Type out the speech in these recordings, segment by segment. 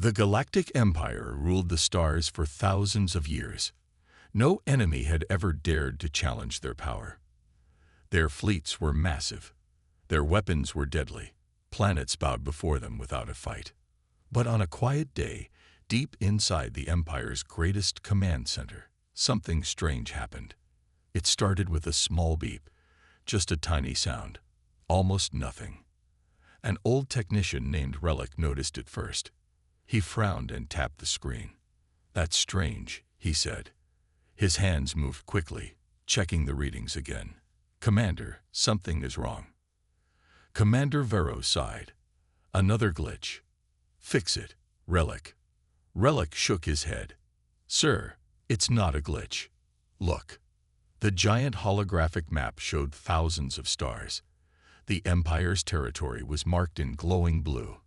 The Galactic Empire ruled the stars for thousands of years. No enemy had ever dared to challenge their power. Their fleets were massive. Their weapons were deadly. Planets bowed before them without a fight. But on a quiet day, deep inside the Empire's greatest command center, something strange happened. It started with a small beep, just a tiny sound, almost nothing. An old technician named Relic noticed it first. He frowned and tapped the screen. "That's strange," he said. His hands moved quickly, checking the readings again. "Commander, something is wrong." Commander Vero sighed. "Another glitch." "Fix it, Relic." Relic shook his head. "Sir, it's not a glitch. Look." The giant holographic map showed thousands of stars. The Empire's territory was marked in glowing blue.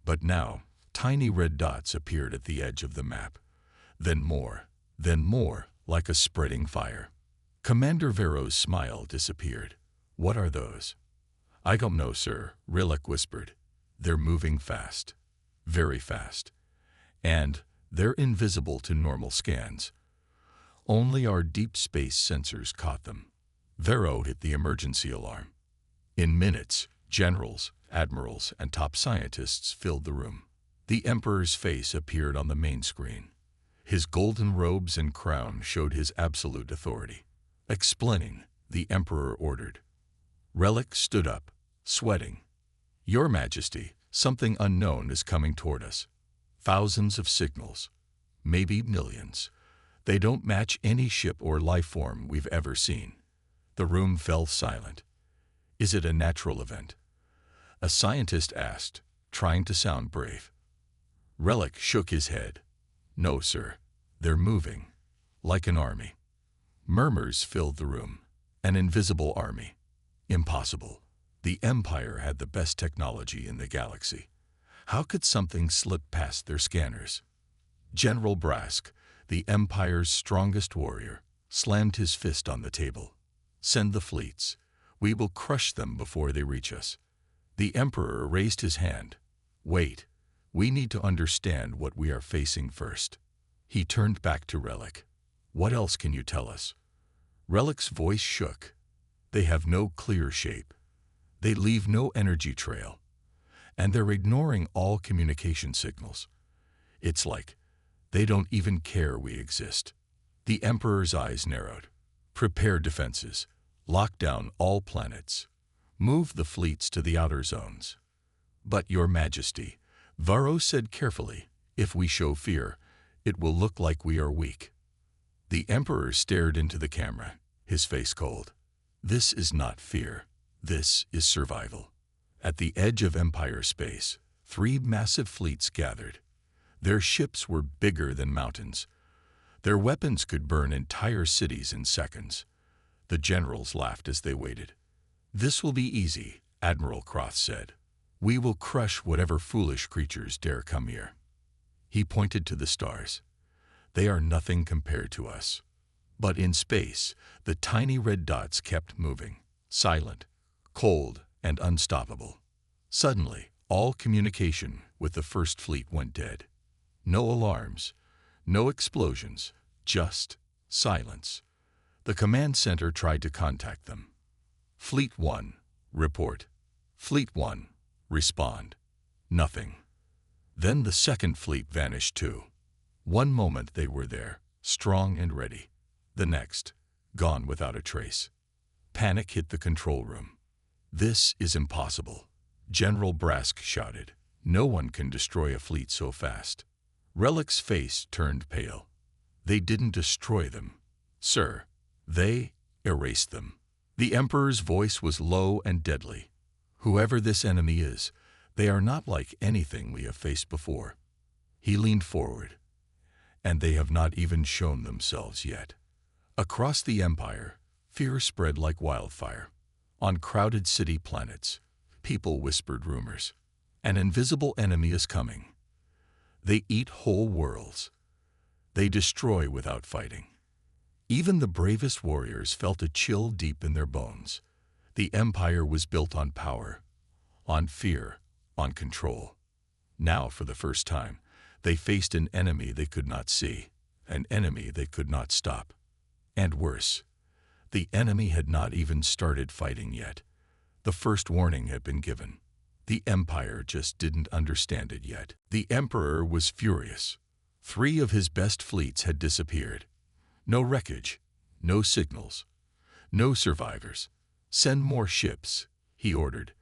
But now, tiny red dots appeared at the edge of the map. Then more, like a spreading fire. Commander Vero's smile disappeared. "What are those?" "I don't know, sir," Relic whispered. "They're moving fast. Very fast. And they're invisible to normal scans. Only our deep space sensors caught them." Vero hit the emergency alarm. In minutes, generals, admirals, and top scientists filled the room. The Emperor's face appeared on the main screen. His golden robes and crown showed his absolute authority. "Explaining," the Emperor ordered. Relic stood up, sweating. "Your Majesty, something unknown is coming toward us. Thousands of signals, maybe millions. They don't match any ship or life form we've ever seen." The room fell silent. "Is it a natural event?" a scientist asked, trying to sound brave. Relic shook his head. "No, sir. They're moving, like an army." Murmurs filled the room. An invisible army. Impossible. The Empire had the best technology in the galaxy. How could something slip past their scanners? General Brask, the Empire's strongest warrior, slammed his fist on the table. "Send the fleets. We will crush them before they reach us." The Emperor raised his hand. "Wait. We need to understand what we are facing first." He turned back to Relic. "What else can you tell us?" Relic's voice shook. "They have no clear shape. They leave no energy trail. And they're ignoring all communication signals. It's like they don't even care we exist." The Emperor's eyes narrowed. "Prepare defenses. Lock down all planets. Move the fleets to the outer zones." "But, Your Majesty," Vero said carefully, "if we show fear, it will look like we are weak." The Emperor stared into the camera, his face cold. "This is not fear. This is survival." At the edge of Empire space, 3 massive fleets gathered. Their ships were bigger than mountains. Their weapons could burn entire cities in seconds. The generals laughed as they waited. "This will be easy," Admiral Croth said. "We will crush whatever foolish creatures dare come here." He pointed to the stars. "They are nothing compared to us." But in space, the tiny red dots kept moving, silent, cold, and unstoppable. Suddenly, all communication with the First Fleet went dead. No alarms, no explosions, just silence. The command center tried to contact them. "Fleet 1, report. Fleet 1, respond." Nothing. Then the Second Fleet vanished too. One moment they were there, strong and ready. The next, gone without a trace. Panic hit the control room. "This is impossible," General Brask shouted. "No one can destroy a fleet so fast." Relic's face turned pale. "They didn't destroy them, sir. They erased them." The Emperor's voice was low and deadly. "Whoever this enemy is, they are not like anything we have faced before." He leaned forward. "And they have not even shown themselves yet." Across the Empire, fear spread like wildfire. On crowded city planets, people whispered rumors. An invisible enemy is coming. They eat whole worlds. They destroy without fighting. Even the bravest warriors felt a chill deep in their bones. The Empire was built on power, on fear, on control. Now, for the first time, They faced an enemy they could not see, an enemy they could not stop. And worse, the enemy had not even started fighting yet. The first warning had been given. The Empire just didn't understand it yet. The Emperor was furious. 3 of his best fleets had disappeared. No wreckage, no signals, no survivors. Send more ships, he ordered.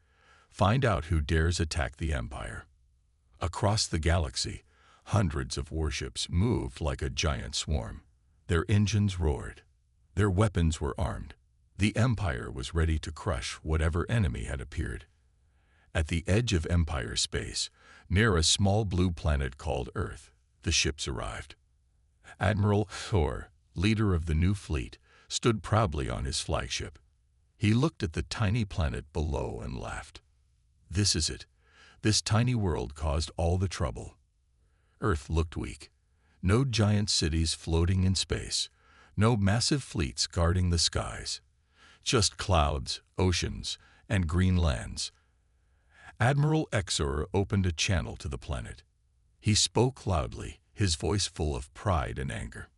Find out who dares attack the Empire. Across the galaxy, hundreds of warships moved like a giant swarm. Their engines roared. Their weapons were armed. The Empire was ready to crush whatever enemy had appeared. At the edge of Empire space, near a small blue planet called Earth, the ships arrived. Admiral Thor, leader of the new fleet, stood proudly on his flagship. He looked at the tiny planet below and laughed. This is it. This tiny world caused all the trouble. Earth looked weak. No giant cities floating in space. No massive fleets guarding the skies. Just clouds, oceans, and green lands. Admiral Exor opened a channel to the planet. He spoke loudly, his voice full of pride and anger.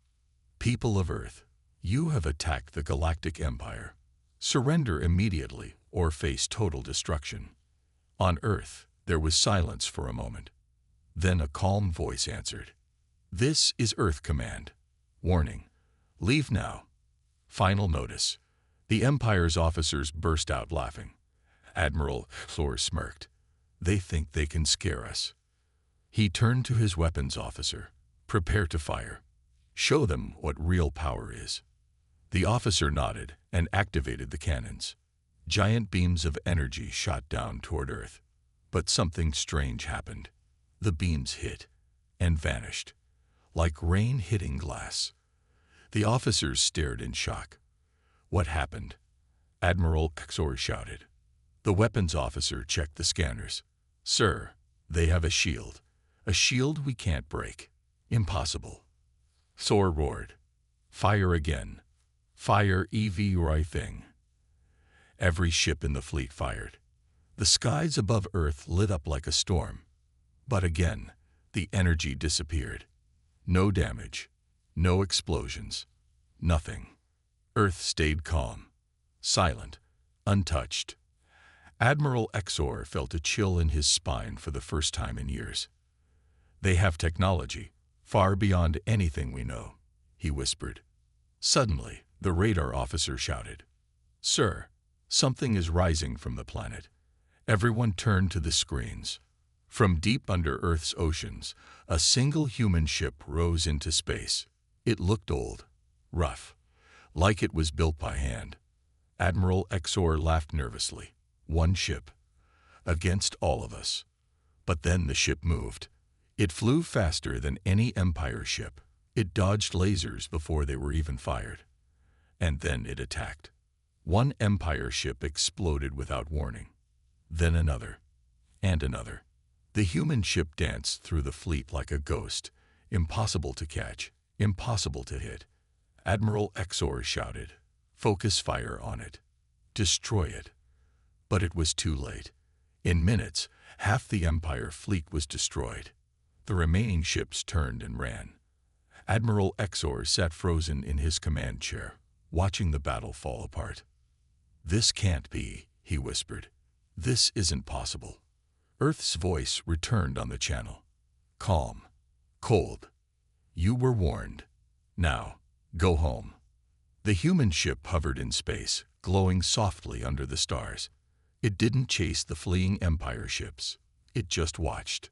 People of Earth, you have attacked the Galactic Empire. Surrender immediately or face total destruction. On Earth, there was silence for a moment. Then a calm voice answered. This is Earth Command. Warning. Leave now. Final notice. The Empire's officers burst out laughing. Admiral Thor smirked. They think they can scare us. He turned to his weapons officer. Prepare to fire. Show them what real power is. The officer nodded and activated the cannons. Giant beams of energy shot down toward Earth. But something strange happened. The beams hit and vanished, like rain hitting glass. The officers stared in shock. What happened? Admiral Exor shouted. The weapons officer checked the scanners. Sir, they have a shield. A shield we can't break. Impossible. Thor roared. Fire again. Fire every thing. Every ship in the fleet fired. The skies above Earth lit up like a storm. But again, the energy disappeared. No damage. No explosions. Nothing. Earth stayed calm. Silent. Untouched. Admiral Exor felt a chill in his spine for the first time in years. They have technology, far beyond anything we know, he whispered. Suddenly, the radar officer shouted, Sir, something is rising from the planet. Everyone turned to the screens. From deep under Earth's oceans, a single human ship rose into space. It looked old, rough, like it was built by hand. Admiral Exor laughed nervously. One ship. Against all of us. But then the ship moved. It flew faster than any Empire ship. It dodged lasers before they were even fired. And then it attacked. One Empire ship exploded without warning. Then another. And another. The human ship danced through the fleet like a ghost. Impossible to catch. Impossible to hit. Admiral Exor shouted, Focus fire on it. Destroy it. But it was too late. In minutes, half the Empire fleet was destroyed. The remaining ships turned and ran. Admiral Exor sat frozen in his command chair, watching the battle fall apart. This can't be, he whispered. This isn't possible. Earth's voice returned on the channel. Calm. Cold. You were warned. Now, go home. The human ship hovered in space, glowing softly under the stars. It didn't chase the fleeing Empire ships. It just watched,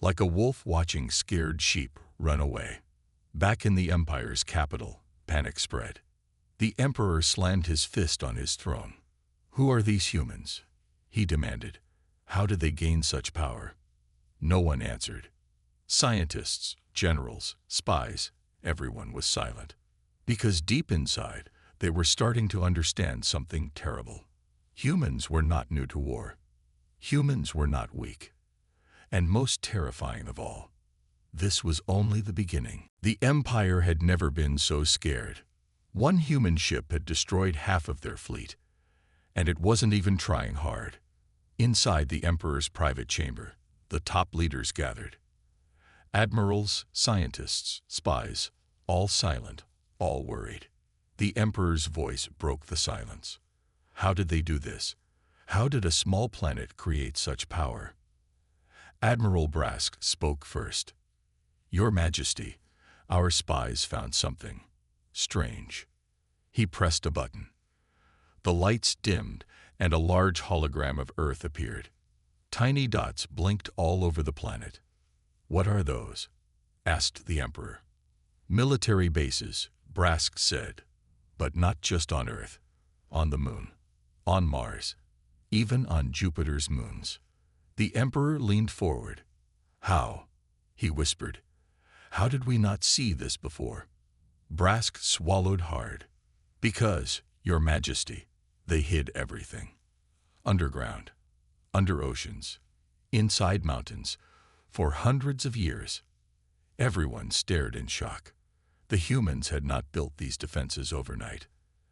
like a wolf watching scared sheep run away. Back in the Empire's capital, panic spread. The Emperor slammed his fist on his throne. Who are these humans? He demanded. How did they gain such power? No one answered. Scientists, generals, spies, everyone was silent. Because deep inside, they were starting to understand something terrible. Humans were not new to war. Humans were not weak. And most terrifying of all, this was only the beginning. The Empire had never been so scared. One human ship had destroyed half of their fleet, and it wasn't even trying hard. Inside the Emperor's private chamber, the top leaders gathered. Admirals, scientists, spies, all silent, all worried. The Emperor's voice broke the silence. How did they do this? How did a small planet create such power? Admiral Brask spoke first. Your Majesty, our spies found something strange. He pressed a button. The lights dimmed, and a large hologram of Earth appeared. Tiny dots blinked all over the planet. What are those? Asked the Emperor. Military bases, Brask said. But not just on Earth. On the Moon. On Mars. Even on Jupiter's moons. The Emperor leaned forward. How? He whispered. How did we not see this before? Brask swallowed hard. Because, Your Majesty, they hid everything. Underground, under oceans, inside mountains, for hundreds of years. Everyone stared in shock. The humans had not built these defenses overnight.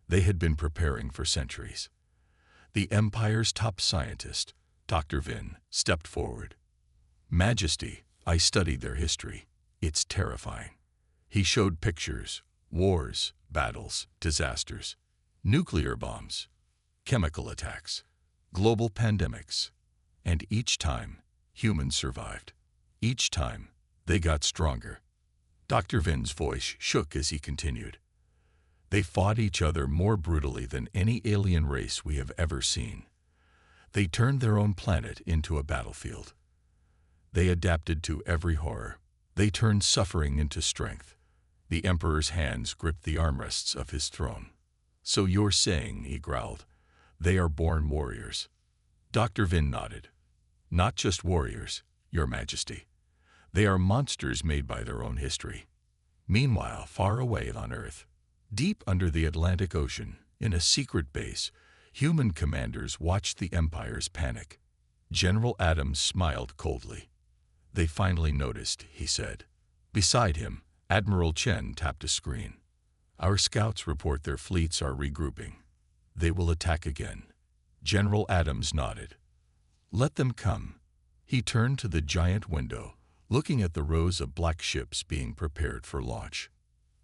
They had been preparing for centuries. The Empire's top scientist, Dr. Vin, stepped forward. Majesty, I studied their history. It's terrifying. He showed pictures, wars, battles, disasters, nuclear bombs, chemical attacks, global pandemics. And each time, humans survived. Each time, they got stronger. Dr. Vin's voice shook as he continued. They fought each other more brutally than any alien race we have ever seen. They turned their own planet into a battlefield. They adapted to every horror. They turned suffering into strength. The Emperor's hands gripped the armrests of his throne. So you're saying, he growled, they are born warriors. Dr. Vin nodded. Not just warriors, Your Majesty. They are monsters made by their own history. Meanwhile, far away on Earth, deep under the Atlantic Ocean, in a secret base, human commanders watched the Empire's panic. General Adams smiled coldly. They finally noticed, he said. Beside him, Admiral Chen tapped a screen. Our scouts report their fleets are regrouping. They will attack again. General Adams nodded. Let them come. He turned to the giant window, looking at the rows of black ships being prepared for launch.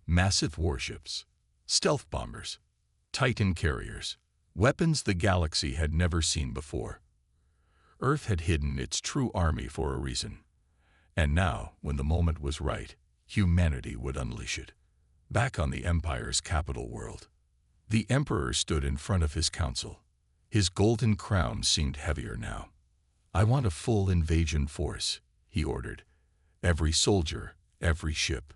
Massive warships, stealth bombers, Titan carriers, weapons the galaxy had never seen before. Earth had hidden its true army for a reason. And now, when the moment was right, humanity would unleash it. Back on the Empire's capital world, the Emperor stood in front of his council. His golden crown seemed heavier now. I want a full invasion force, he ordered. Every soldier, every ship.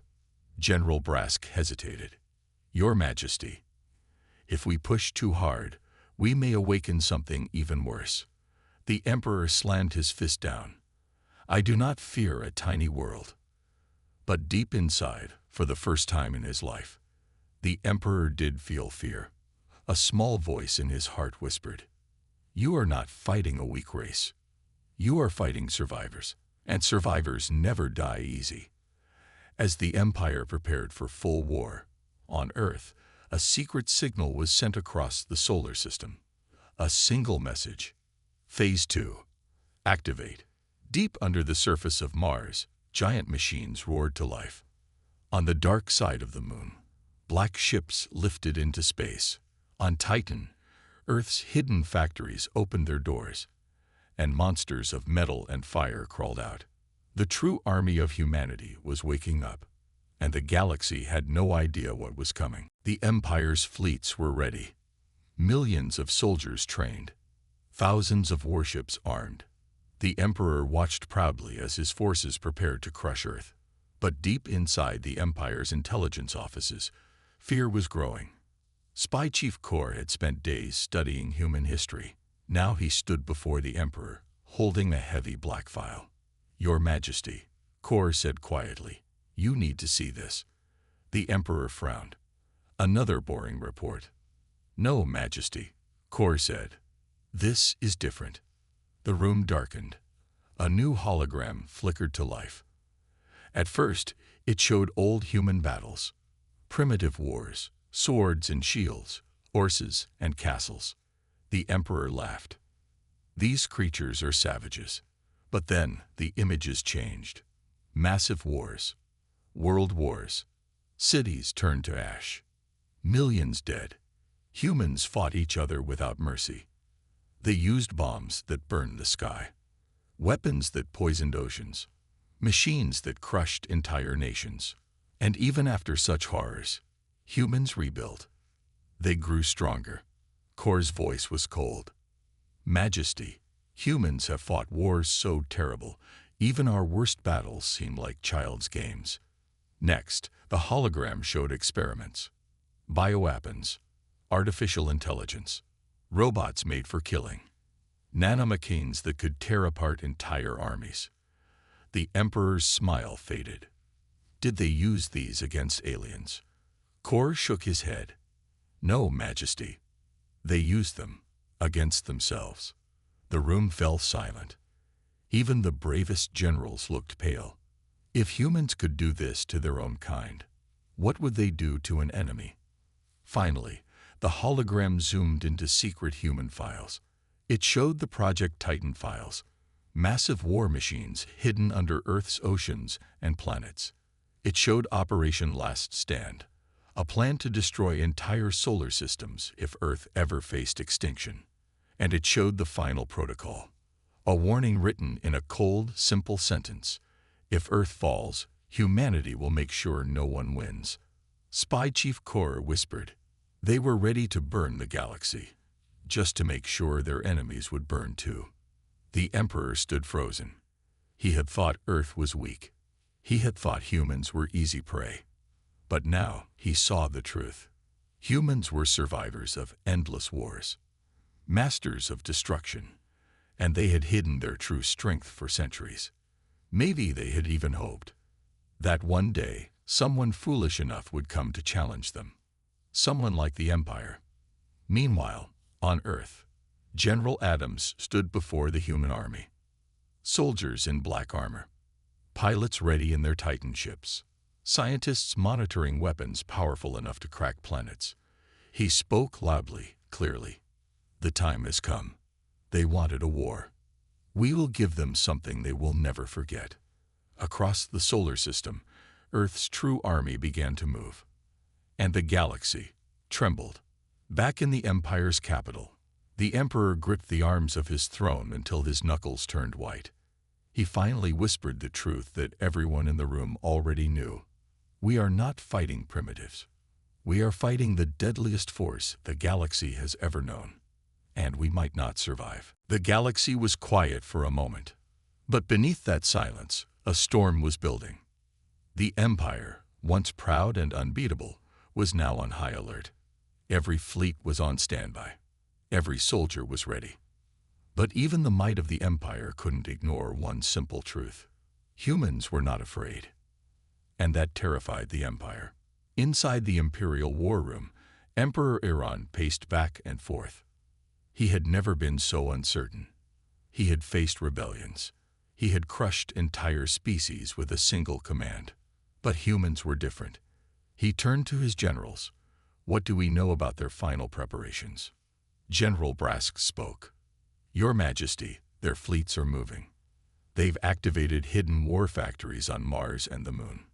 General Brask hesitated. Your Majesty, if we push too hard, we may awaken something even worse. The Emperor slammed his fist down. I do not fear a tiny world. But deep inside, for the first time in his life, the Emperor did feel fear. A small voice in his heart whispered, You are not fighting a weak race. You are fighting survivors, and survivors never die easy. As the Empire prepared for full war, on Earth, a secret signal was sent across the solar system. A single message. Phase 2. Activate. Deep under the surface of Mars, giant machines roared to life. On the dark side of the Moon, black ships lifted into space. On Titan, Earth's hidden factories opened their doors, and monsters of metal and fire crawled out. The true army of humanity was waking up, and the galaxy had no idea what was coming. The Empire's fleets were ready. Millions of soldiers trained. Thousands of warships armed. The Emperor watched proudly as his forces prepared to crush Earth. But deep inside the Empire's intelligence offices, fear was growing. Spy Chief Kor had spent days studying human history. Now he stood before the Emperor, holding a heavy black file. Your Majesty, Kor said quietly, you need to see this. The Emperor frowned. Another boring report. No, Majesty, Kor said. This is different. The room darkened. A new hologram flickered to life. At first, it showed old human battles, primitive wars, swords and shields, horses and castles. The Emperor laughed. These creatures are savages. But then the images changed. Massive wars. World wars. Cities turned to ash. Millions dead. Humans fought each other without mercy. They used bombs that burned the sky, weapons that poisoned oceans, machines that crushed entire nations. And even after such horrors, humans rebuilt. They grew stronger. Kor's voice was cold. Majesty, humans have fought wars so terrible, even our worst battles seem like child's games. Next, the hologram showed experiments. Bioweapons, artificial intelligence, robots made for killing, nanomachines that could tear apart entire armies. The Emperor's smile faded. Did they use these against aliens? Kor shook his head. No, Majesty. They used them against themselves. The room fell silent. Even the bravest generals looked pale. If humans could do this to their own kind, what would they do to an enemy? Finally, the hologram zoomed into secret human files. It showed the Project Titan files, massive war machines hidden under Earth's oceans and planets. It showed Operation Last Stand, a plan to destroy entire solar systems if Earth ever faced extinction. And it showed the final protocol, a warning written in a cold, simple sentence. If Earth falls, humanity will make sure no one wins. Spy Chief Kor whispered. They were ready to burn the galaxy, just to make sure their enemies would burn too. The Emperor stood frozen. He had thought Earth was weak. He had thought humans were easy prey. But now he saw the truth. Humans were survivors of endless wars, masters of destruction, and they had hidden their true strength for centuries. Maybe they had even hoped that one day someone foolish enough would come to challenge them. Someone like the Empire. Meanwhile, on Earth, General Adams stood before the human army. Soldiers in black armor, pilots ready in their Titan ships, scientists monitoring weapons powerful enough to crack planets. He spoke loudly, clearly. The time has come. They wanted a war. We will give them something they will never forget. Across the solar system, Earth's true army began to move. And the galaxy trembled. Back in the Empire's capital, the Emperor gripped the arms of his throne until his knuckles turned white. He finally whispered the truth that everyone in the room already knew. We are not fighting primitives. We are fighting the deadliest force the galaxy has ever known. And we might not survive. The galaxy was quiet for a moment. But beneath that silence, a storm was building. The Empire, once proud and unbeatable, was now on high alert. Every fleet was on standby. Every soldier was ready. But even the might of the Empire couldn't ignore one simple truth. Humans were not afraid. And that terrified the Empire. Inside the Imperial War Room, Emperor Iran paced back and forth. He had never been so uncertain. He had faced rebellions. He had crushed entire species with a single command. But humans were different. He turned to his generals. What do we know about their final preparations? General Brask spoke. Your Majesty, their fleets are moving. They've activated hidden war factories on Mars and the Moon.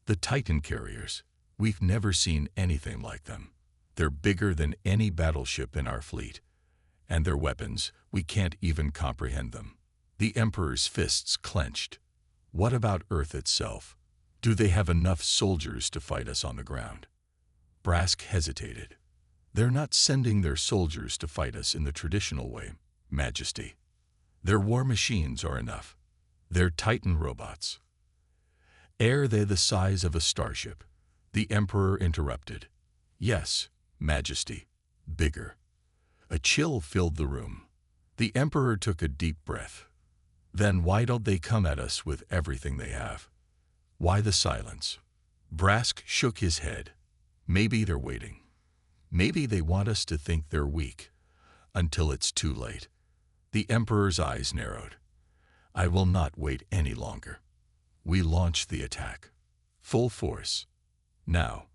The Titan carriers, we've never seen anything like them. They're bigger than any battleship in our fleet. And their weapons, we can't even comprehend them. The Emperor's fists clenched. What about Earth itself? Do they have enough soldiers to fight us on the ground? Brask hesitated. They're not sending their soldiers to fight us in the traditional way, Majesty. Their war machines are enough. They're Titan robots. Are they the size of a starship? The Emperor interrupted. Yes, Majesty, bigger. A chill filled the room. The Emperor took a deep breath. Then why don't they come at us with everything they have? Why the silence? Brask shook his head. Maybe they're waiting. Maybe they want us to think they're weak, until it's too late. The Emperor's eyes narrowed. I will not wait any longer. We launch the attack. Full force. Now,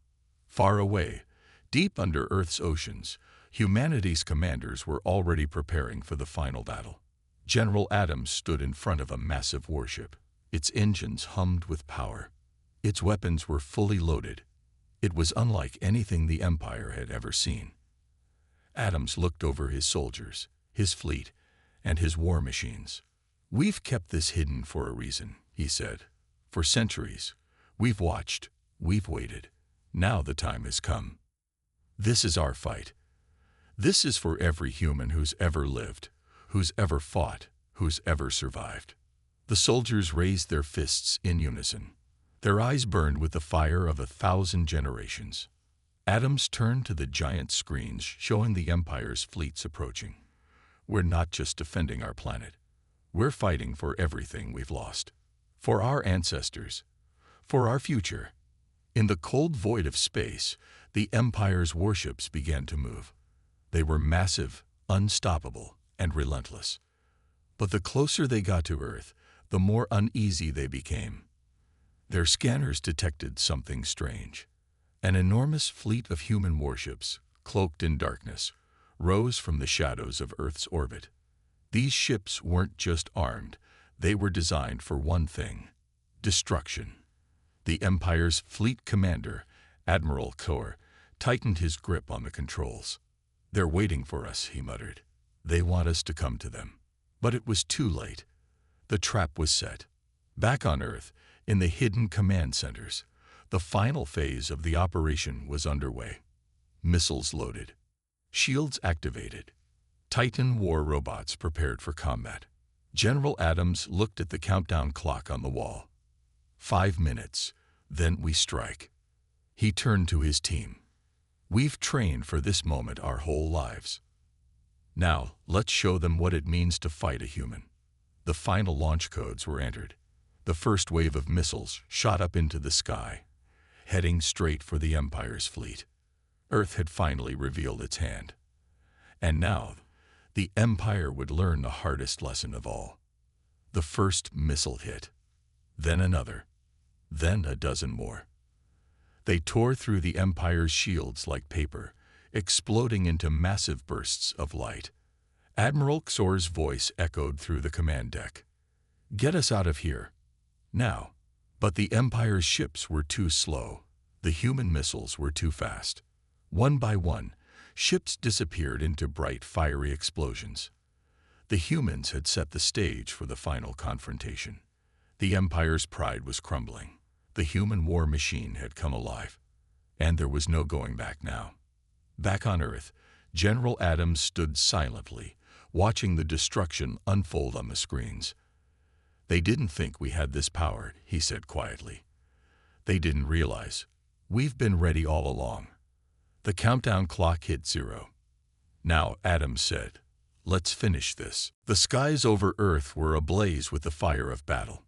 far away, deep under Earth's oceans, humanity's commanders were already preparing for the final battle. General Adams stood in front of a massive warship. Its engines hummed with power. Its weapons were fully loaded. It was unlike anything the Empire had ever seen. Adams looked over his soldiers, his fleet, and his war machines. "We've kept this hidden for a reason," he said. "For centuries, we've watched, we've waited. Now the time has come. This is our fight. This is for every human who's ever lived, who's ever fought, who's ever survived." The soldiers raised their fists in unison. Their eyes burned with the fire of 1,000 generations. Adams turned to the giant screens showing the Empire's fleets approaching. "We're not just defending our planet. We're fighting for everything we've lost. For our ancestors. For our future." In the cold void of space, the Empire's warships began to move. They were massive, unstoppable, and relentless. But the closer they got to Earth, the more uneasy they became. Their scanners detected something strange. An enormous fleet of human warships, cloaked in darkness, rose from the shadows of Earth's orbit. These ships weren't just armed, they were designed for one thing: destruction. The Empire's fleet commander, Admiral Kor, tightened his grip on the controls. "They're waiting for us," he muttered. "They want us to come to them." But it was too late. The trap was set. Back on Earth, in the hidden command centers, the final phase of the operation was underway. Missiles loaded. Shields activated. Titan war robots prepared for combat. General Adams looked at the countdown clock on the wall. 5 minutes, then we strike. He turned to his team. "We've trained for this moment our whole lives. Now, let's show them what it means to fight a human." The final launch codes were entered. The first wave of missiles shot up into the sky, heading straight for the Empire's fleet. Earth had finally revealed its hand. And now, the Empire would learn the hardest lesson of all. The first missile hit, then another, then a dozen more. They tore through the Empire's shields like paper, exploding into massive bursts of light. Admiral Xor's voice echoed through the command deck. "Get us out of here. Now." But the Empire's ships were too slow. The human missiles were too fast. One by one, ships disappeared into bright, fiery explosions. The humans had set the stage for the final confrontation. The Empire's pride was crumbling. The human war machine had come alive. And there was no going back now. Back on Earth, General Adams stood silently, watching the destruction unfold on the screens. "They didn't think we had this power," he said quietly. "They didn't realize. We've been ready all along." The countdown clock hit 0. "Now," Adams said, "let's finish this." The skies over Earth were ablaze with the fire of battle.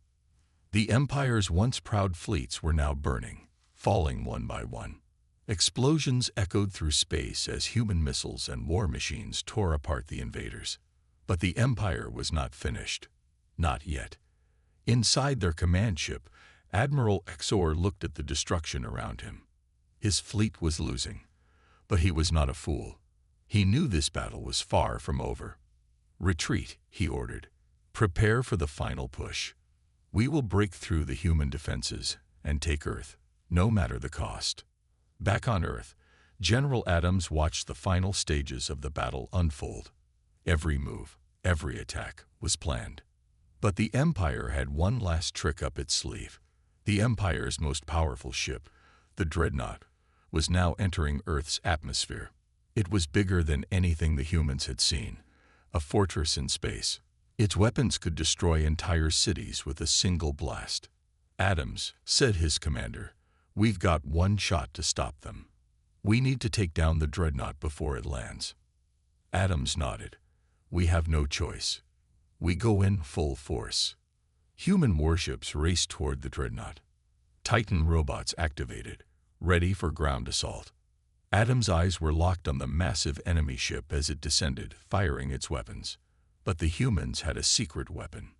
The Empire's once proud fleets were now burning, falling one by one. Explosions echoed through space as human missiles and war machines tore apart the invaders. But the Empire was not finished. Not yet. Inside their command ship, Admiral Xor looked at the destruction around him. His fleet was losing. But he was not a fool. He knew this battle was far from over. "Retreat," he ordered. "Prepare for the final push. We will break through the human defenses and take Earth, no matter the cost." Back on Earth, General Adams watched the final stages of the battle unfold. Every move, every attack was planned. But the Empire had one last trick up its sleeve. The Empire's most powerful ship, the Dreadnought, was now entering Earth's atmosphere. It was bigger than anything the humans had seen, a fortress in space. Its weapons could destroy entire cities with a single blast. "Adams," said his commander, "we've got one shot to stop them. We need to take down the Dreadnought before it lands." Adams nodded. "We have no choice. We go in full force." Human warships raced toward the Dreadnought. Titan robots activated, ready for ground assault. Adams' eyes were locked on the massive enemy ship as it descended, firing its weapons. But the humans had a secret weapon.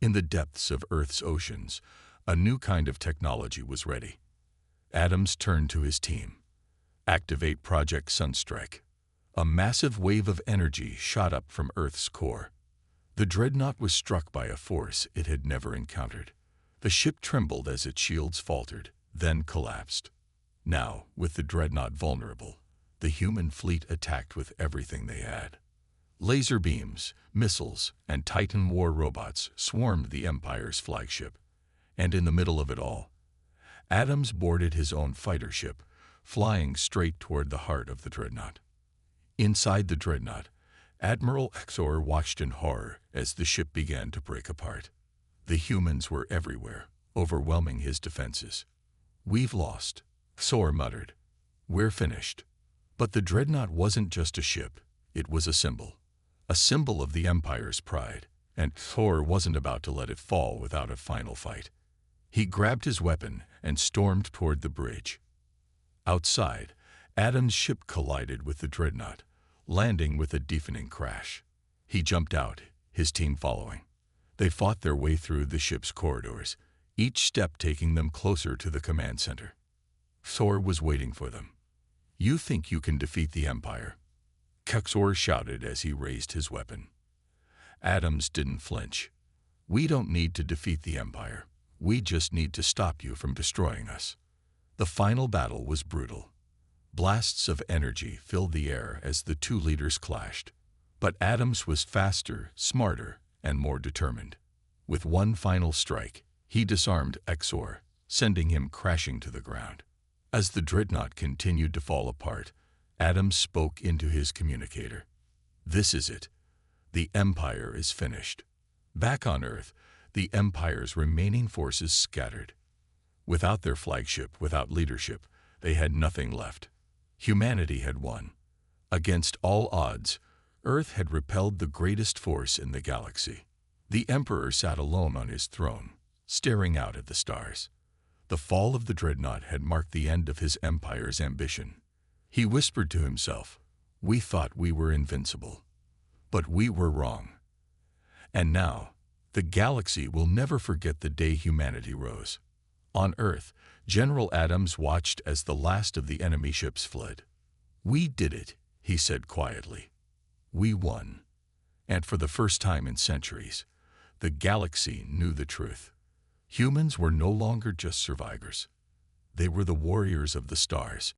In the depths of Earth's oceans, a new kind of technology was ready. Adams turned to his team. "Activate Project Sunstrike." A massive wave of energy shot up from Earth's core. The Dreadnought was struck by a force it had never encountered. The ship trembled as its shields faltered, then collapsed. Now, with the dreadnought vulnerable, the human fleet attacked with everything they had. Laser beams, missiles, and Titan war robots swarmed the Empire's flagship. And in the middle of it all, Adams boarded his own fighter ship, flying straight toward the heart of the dreadnought. Inside the dreadnought, Admiral Exor watched in horror as the ship began to break apart. The humans were everywhere, overwhelming his defenses. "We've lost," Exor muttered. "We're finished." But the dreadnought wasn't just a ship, it was a symbol of the Empire's pride, and Exor wasn't about to let it fall without a final fight. He grabbed his weapon and stormed toward the bridge. Outside, Adams' ship collided with the dreadnought, landing with a deafening crash. He jumped out, his team following. They fought their way through the ship's corridors, each step taking them closer to the command center. Exor was waiting for them. "You think you can defeat the Empire?" Exor shouted as he raised his weapon. Adams didn't flinch. "We don't need to defeat the Empire. We just need to stop you from destroying us." The final battle was brutal. Blasts of energy filled the air as the two leaders clashed. But Adams was faster, smarter, and more determined. With one final strike, he disarmed Exor, sending him crashing to the ground. As the dreadnought continued to fall apart, Adams spoke into his communicator. "This is it. The Empire is finished." Back on Earth, the Empire's remaining forces scattered. Without their flagship, without leadership, they had nothing left. Humanity had won. Against all odds, Earth had repelled the greatest force in the galaxy. The Emperor sat alone on his throne, staring out at the stars. The fall of the dreadnought had marked the end of his empire's ambition. He whispered to himself, "We thought we were invincible. But we were wrong." And now, the galaxy will never forget the day humanity rose. On Earth, General Adams watched as the last of the enemy ships fled. "We did it," he said quietly. "We won." And for the first time in centuries, the galaxy knew the truth. Humans were no longer just survivors. They were the warriors of the stars.